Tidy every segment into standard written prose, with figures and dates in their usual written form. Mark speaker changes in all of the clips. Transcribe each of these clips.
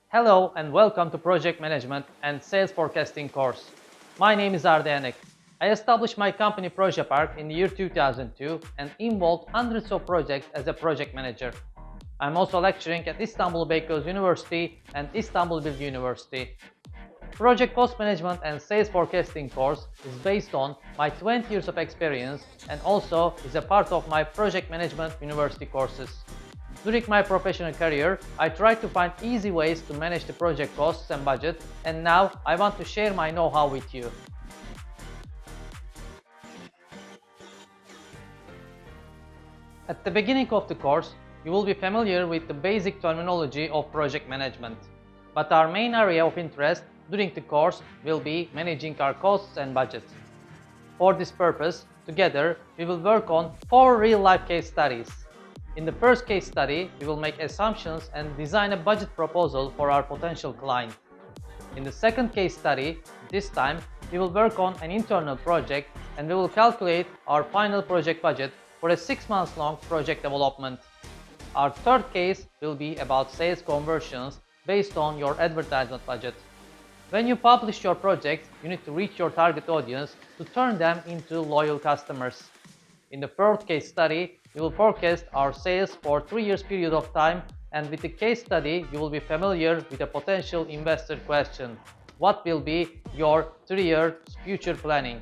Speaker 1: Hello and welcome to Project Management and Sales Forecasting course. My name is Ardeanek. I established my company Projepark in the year 2002 and involved hundreds of projects as a project manager. I'm also lecturing at Istanbul Beykoz University and Istanbul Bilgi University. Project Cost Management and Sales Forecasting course is based on my 20 years of experience and also is a part of my Project Management University courses. During my professional career, I tried to find easy ways to manage the project costs and budget, and now I want to share my know-how with you. At the beginning of the course, you will be familiar with the basic terminology of project management. But our main area of interest during the course will be managing our costs and budget. For this purpose, together, we will work on 4 real-life case studies. In the first case study, we will make assumptions and design a budget proposal for our potential client. In the second case study, this time, we will work on an internal project and we will calculate our final project budget for a 6-month-long project development. Our third case will be about sales conversions based on your advertisement budget. When you publish your project, you need to reach your target audience to turn them into loyal customers. In the fourth case study, we will forecast our sales for 3 years period of time, and with the case study, you will be familiar with a potential investor question. What will be your 3-year future planning?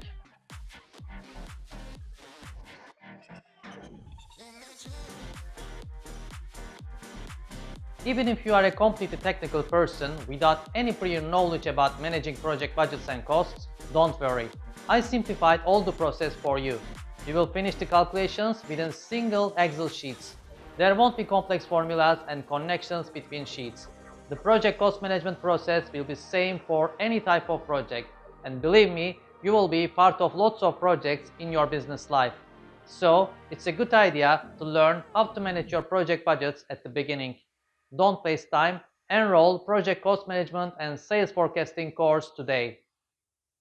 Speaker 1: Even if you are a completely technical person without any prior knowledge about managing project budgets and costs, don't worry. I simplified all the process for you. You will finish the calculations within single Excel sheets. There won't be complex formulas and connections between sheets. The project cost management process will be same for any type of project. And believe me, you will be part of lots of projects in your business life. So, it's a good idea to learn how to manage your project budgets at the beginning. Don't waste time, enroll Project Cost Management and Sales Forecasting course today.